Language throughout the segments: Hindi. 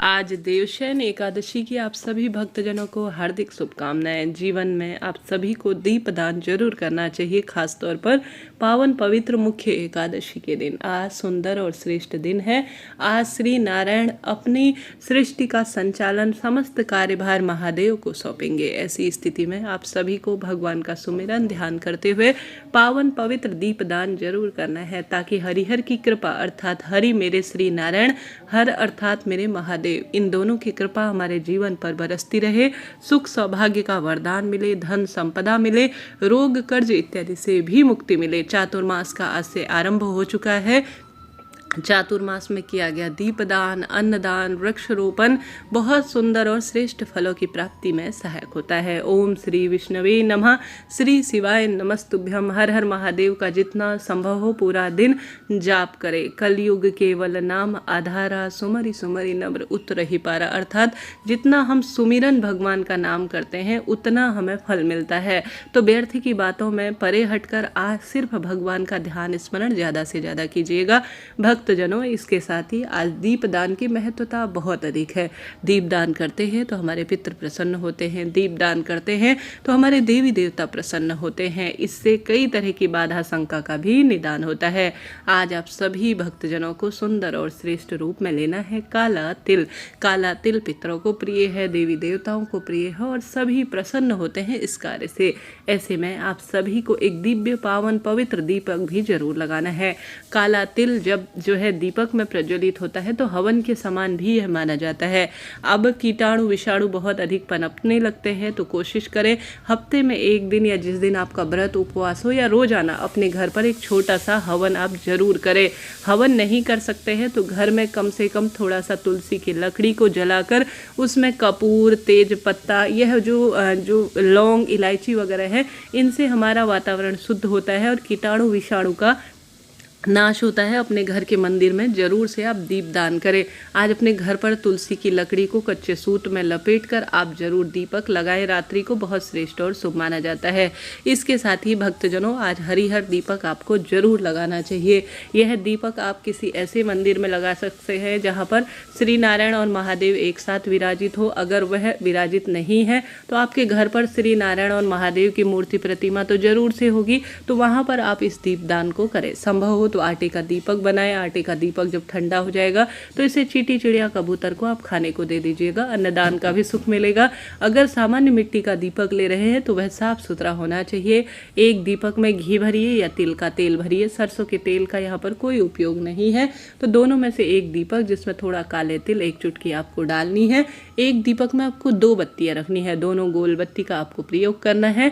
आज देवशयन एकादशी की आप सभी भक्तजनों को हार्दिक शुभकामनाएं। जीवन में आप सभी को दीपदान जरूर करना चाहिए, खासतौर पर पावन पवित्र मुख्य एकादशी के दिन। आज सुंदर और श्रेष्ठ दिन है। आज श्री नारायण अपनी सृष्टि का संचालन, समस्त कार्यभार महादेव को सौंपेंगे। ऐसी स्थिति में आप सभी को भगवान का सुमिरन ध्यान करते हुए पावन पवित्र दीपदान जरूर करना है, ताकि हरिहर की कृपा अर्थात हरि मेरे श्री नारायण, हर अर्थात मेरे महादेव, इन दोनों की कृपा हमारे जीवन पर बरसती रहे। सुख सौभाग्य का वरदान मिले, धन संपदा मिले, रोग कर्ज इत्यादि से भी मुक्ति मिले। चातुर्मास का आज से आरंभ हो चुका है। चातुर्मास में किया गया दीपदान, अन्नदान, वृक्षरोपण बहुत सुंदर और श्रेष्ठ फलों की प्राप्ति में सहायक होता है। ओम श्री विष्णवे नमः, श्री शिवाय नमस्तुभ्यम। हर हर महादेव का जितना संभव हो पूरा दिन जाप करे। कलयुग केवल नाम आधारा, सुमरि सुमरि नम्र उतरहि पारा। अर्थात जितना हम सुमिरन भगवान का नाम करते हैं उतना हमें फल मिलता है। तो व्यर्थ की बातों में परे हटकर आज सिर्फ भगवान का ध्यान स्मरण ज़्यादा से ज़्यादा कीजिएगा। भक्तजनों, इसके साथ ही आज दीपदान की महत्वता बहुत अधिक है। दीपदान करते हैं तो हमारे पितृ प्रसन्न होते हैं, दीपदान करते हैं तो हमारे देवी देवता प्रसन्न होते हैं। इससे कई तरह की बाधा शंका का भी निदान होता है। आज आप सभी भक्तजनों को सुंदर और श्रेष्ठ रूप में लेना है काला तिल। काला तिल पितरों को प्रिय है, देवी देवताओं को प्रिय है और सभी प्रसन्न होते हैं इस कार्य से। ऐसे में आप सभी को एक दिव्य पावन पवित्र दीपक भी जरूर लगाना है। काला तिल जब जो है दीपक में प्रज्वलित होता है तो हवन के समान भी यह माना जाता है। अब कीटाणु विषाणु बहुत अधिक पनपने लगते हैं तो कोशिश करें हफ्ते में एक दिन या जिस दिन आपका व्रत उपवास हो या रोजाना अपने घर पर एक छोटा सा हवन आप जरूर करें। हवन नहीं कर सकते हैं तो घर में कम से कम थोड़ा सा तुलसी की लकड़ी को जलाकर उसमें कपूर, तेज पत्ता, यह जो लौंग, इलायची वगैरह है, इनसे हमारा वातावरण शुद्ध होता है और कीटाणु विषाणु का नाश होता है। अपने घर के मंदिर में जरूर से आप दीपदान करें। आज अपने घर पर तुलसी की लकड़ी को कच्चे सूत में लपेटकर आप जरूर दीपक लगाएं। रात्रि को बहुत श्रेष्ठ और शुभ माना जाता है। इसके साथ ही भक्तजनों, आज हरिहर दीपक आपको जरूर लगाना चाहिए। यह दीपक आप किसी ऐसे मंदिर में लगा सकते हैं जहाँ पर श्री नारायण और महादेव एक साथ विराजित हो। अगर वह विराजित नहीं है तो आपके घर पर श्री नारायण और महादेव की मूर्ति प्रतिमा तो जरूर से होगी, तो वहाँ पर आप इस दीपदान को करें। संभव हो तो आटे का दीपक बनाएं। आटे का दीपक जब ठंडा हो जाएगा तो इसे चींटी, चिड़िया, कबूतर को आप खाने को दे दीजिएगा। अन्नदान का भी सुख मिलेगा। अगर सामान्य मिट्टी का दीपक ले रहे हैं तो वह साफ सुथरा होना चाहिए। एक दीपक में घी भरिए या तिल का तेल भरिए। सरसों के तेल का यहाँ पर कोई उपयोग नहीं है। तो दोनों में से एक दीपक जिसमें थोड़ा काले तिल, एक चुटकी आपको डालनी है। एक दीपक में आपको 2 बत्तियां रखनी है। दोनों गोल बत्ती का आपको प्रयोग करना है।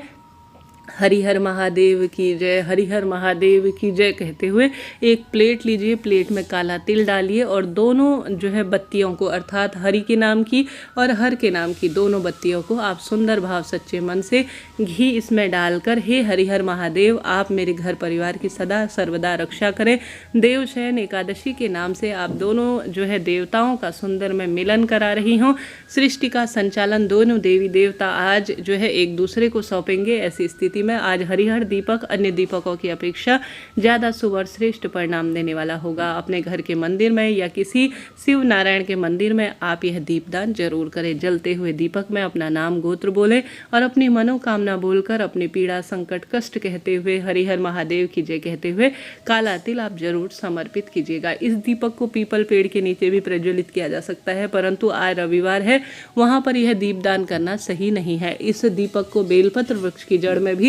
हरिहर महादेव की जय, हरिहर महादेव की जय कहते हुए एक प्लेट लीजिए। प्लेट में काला तिल डालिए और दोनों जो है बत्तियों को अर्थात हरि के नाम की और हर के नाम की दोनों बत्तियों को आप सुंदर भाव सच्चे मन से घी इसमें डालकर, हे हरिहर महादेव, आप मेरे घर परिवार की सदा सर्वदा रक्षा करें। देवशयन एकादशी के नाम से आप दोनों जो है देवताओं का सुंदर में मिलन करा रही हूँ। सृष्टि का संचालन दोनों देवी देवता आज जो है एक दूसरे को सौंपेंगे। ऐसी स्थिति में आज हरिहर दीपक अन्य दीपकों की अपेक्षा ज़्यादा शुभ और श्रेष्ठ परिणाम देने वाला होगा। अपने घर के मंदिर में या किसी शिव नारायण के मंदिर में आप यह दीपदान जरूर करें। जलते हुए दीपक में अपना नाम गोत्र बोले और अपनी मनोकामना बोलकर अपनी पीड़ा, संकट, कष्ट कहते हुए, हरिहर महादेव की जय कहते हुए काला तिल आप जरूर समर्पित कीजिएगा। इस दीपक को पीपल पेड़ के नीचे भी प्रज्वलित किया जा सकता है, परंतु आज रविवार है, वहाँ पर यह दीपदान करना सही नहीं है। इस दीपक को बेलपत्र वृक्ष की जड़ में भी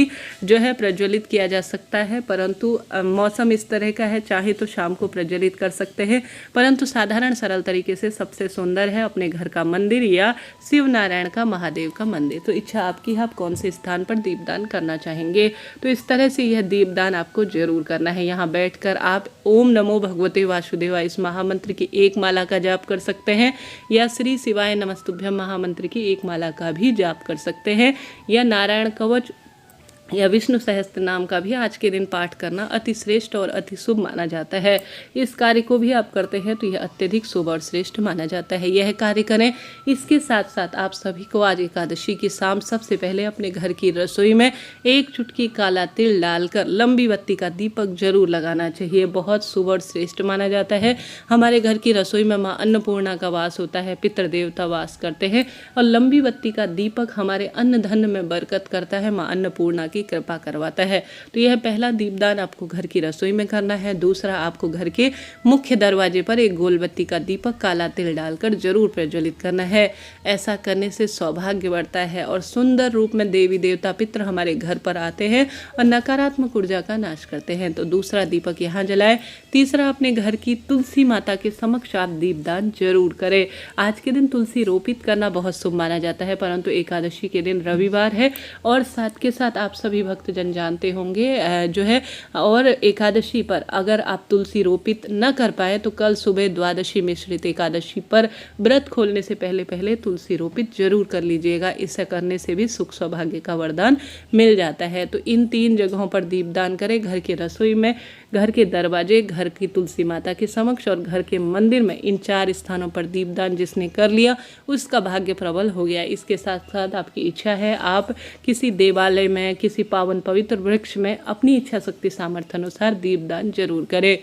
जो है प्रज्वलित किया जा सकता है, परंतु मौसम इस तरह का है, चाहे तो शाम को प्रज्वलित कर सकते हैं, परंतु साधारण सरल तरीके से सबसे सुंदर है अपने घर का मंदिर या शिव नारायण का, महादेव का मंदिर। तो इच्छा आपकी है आप कौन से स्थान पर दीपदान करना चाहेंगे। तो इस तरह से यह दीपदान आपको जरूर करना है। यहाँ बैठकर आप ओम नमो भगवते वासुदेवाय इस महामंत्र की एक माला का जाप कर सकते हैं या श्री शिवाय नमस्तुभ्यम महामंत्र की एक माला का भी जाप कर सकते हैं या नारायण कवच या विष्णु सहस्त्र नाम का भी आज के दिन पाठ करना अति श्रेष्ठ और अति शुभ माना जाता है। इस कार्य को भी आप करते हैं तो यह अत्यधिक शुभ और श्रेष्ठ माना जाता है। यह कार्य करें। इसके साथ साथ आप सभी को आज एकादशी की शाम सबसे पहले अपने घर की रसोई में एक चुटकी काला तिल डालकर लंबी बत्ती का दीपक जरूर लगाना चाहिए। बहुत शुभ और श्रेष्ठ माना जाता है। हमारे घर की रसोई में माँ अन्नपूर्णा का वास होता है, पितृ देवता वास करते हैं और लंबी बत्ती का दीपक हमारे अन्न धन में बरकत करता है, माँ अन्नपूर्णा की कृपा करवाता है। तो यह पहला दीपदान आपको घर की रसोई में करना है। दूसरा, आपको घर के मुख्य दरवाजे पर एक गोल बत्ती का दीपक काला तिल डालकर जरूर प्रज्वलित करना है। ऐसा करने से सौभाग्य बढ़ता है और सुंदर रूप में देवी देवता पितृ हमारे घर पर आते हैं और नकारात्मक ऊर्जा का नाश करते हैं। तो दूसरा दीपक यहाँ जलाएं। तीसरा, अपने घर की तुलसी माता के समक्ष आप दीपदान जरूर करें। आज के दिन तुलसी रोपित करना बहुत शुभ माना जाता है, परंतु एकादशी के दिन रविवार है और साथ के साथ आप सभी भक्तजन जानते होंगे जो है, और एकादशी पर अगर आप तुलसी रोपित न कर पाए तो कल सुबह द्वादशी मिश्रित एकादशी पर व्रत खोलने से पहले पहले तुलसी रोपित जरूर कर लीजिएगा। इसे करने से भी सुख सौभाग्य का वरदान मिल जाता है। तो इन 3 जगहों पर दीपदान करें, घर की रसोई में, घर के दरवाजे, घर की तुलसी माता के समक्ष और घर के मंदिर में। इन 4 स्थानों पर दीपदान जिसने कर लिया उसका भाग्य प्रबल हो गया। इसके साथ साथ आपकी इच्छा है आप किसी देवालय में, किसी पावन पवित्र वृक्ष में अपनी इच्छा शक्ति सामर्थ्य अनुसार दीपदान जरूर करें।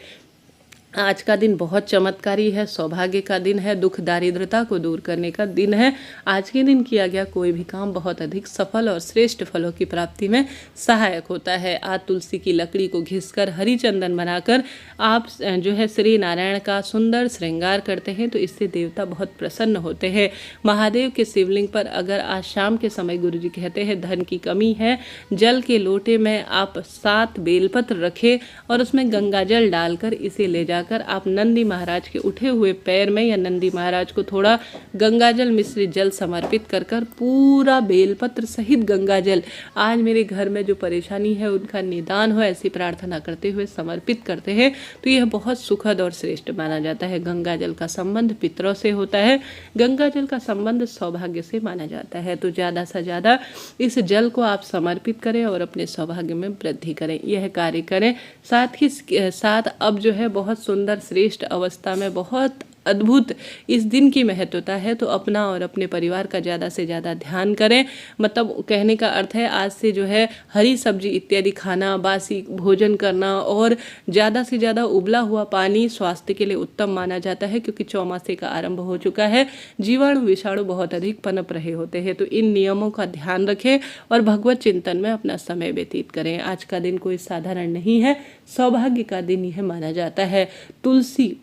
आज का दिन बहुत चमत्कारी है, सौभाग्य का दिन है, दुख दारिद्रता को दूर करने का दिन है। आज के दिन किया गया कोई भी काम बहुत अधिक सफल और श्रेष्ठ फलों की प्राप्ति में सहायक होता है। आज तुलसी की लकड़ी को घिसकर हरी चंदन बनाकर आप जो है श्री नारायण का सुंदर श्रृंगार करते हैं तो इससे देवता बहुत प्रसन्न होते हैं। महादेव के शिवलिंग पर अगर आज शाम के समय गुरुजी कहते हैं धन की कमी है, जल के लोटे में आप 7 बेलपत्र रखें और उसमें गंगा जल डालकर इसे ले जाकर आप नंदी महाराज के उठे हुए पैर में या नंदी महाराज को थोड़ा गंगाजल मिश्रित जल समर्पित कर पूरा बेलपत्र सहित गंगाजल आज मेरे घर में जो परेशानी है उनका निदान हो ऐसी प्रार्थना करते हुए समर्पित करते हैं तो यह बहुत सुखद और श्रेष्ठ माना जाता है। गंगाजल का संबंध पितरों से होता है, गंगाजल का संबंध सौभाग्य से माना जाता है। तो ज़्यादा से ज़्यादा इस जल को आप समर्पित करें और अपने सौभाग्य में वृद्धि करें, यह कार्य करें। साथ ही साथ अब जो है बहुत सुंदर श्रेष्ठ अवस्था में बहुत अद्भुत इस दिन की महत्वता है तो अपना और अपने परिवार का ज़्यादा से ज़्यादा ध्यान करें। मतलब कहने का अर्थ है आज से जो है हरी सब्जी इत्यादि खाना, बासी भोजन करना और ज़्यादा से ज़्यादा उबला हुआ पानी स्वास्थ्य के लिए उत्तम माना जाता है क्योंकि चौमासे का आरंभ हो चुका है, जीवाणु विषाणु बहुत अधिक पनप रहे होते हैं। तो इन नियमों का ध्यान रखें और भगवत चिंतन में अपना समय व्यतीत करें। आज का दिन कोई साधारण नहीं है, सौभाग्य का दिन यह माना जाता है। तुलसी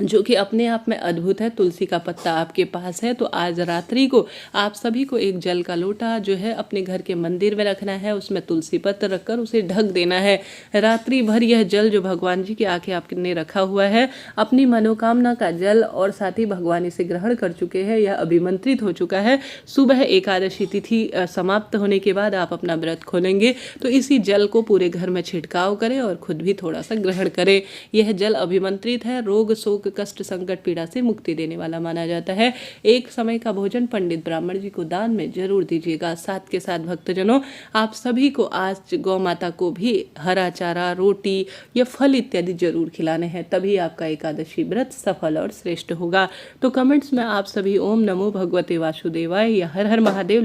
जो कि अपने आप में अद्भुत है, तुलसी का पत्ता आपके पास है तो आज रात्रि को आप सभी को एक जल का लोटा जो है अपने घर के मंदिर में रखना है, उसमें तुलसी पत्र रखकर उसे ढक देना है। रात्रि भर यह जल जो भगवान जी के आगे आपने रखा हुआ है अपनी मनोकामना का जल और साथ ही भगवान इसे ग्रहण कर चुके हैं, यह अभिमंत्रित हो चुका है। सुबह एकादशी तिथि समाप्त होने के बाद आप अपना व्रत खोलेंगे तो इसी जल को पूरे घर में छिड़काव करें और खुद भी थोड़ा सा ग्रहण करें। यह जल अभिमंत्रित है, रोग शोक कष्ट संकट पीड़ा से मुक्ति देने वाला माना जाता है। एक समय का भोजन पंडित ब्राह्मण जी को दान में जरूर दीजिएगा। साथ के साथ भक्तजनों आप सभी को आज गौ माता को भी हरा चारा, रोटी या फल इत्यादि जरूर खिलाने हैं, तभी आपका एकादशी व्रत सफल और श्रेष्ठ होगा। तो कमेंट्स में आप सभी ओम नमो भगवते वासुदेवाय या हर हर महादेव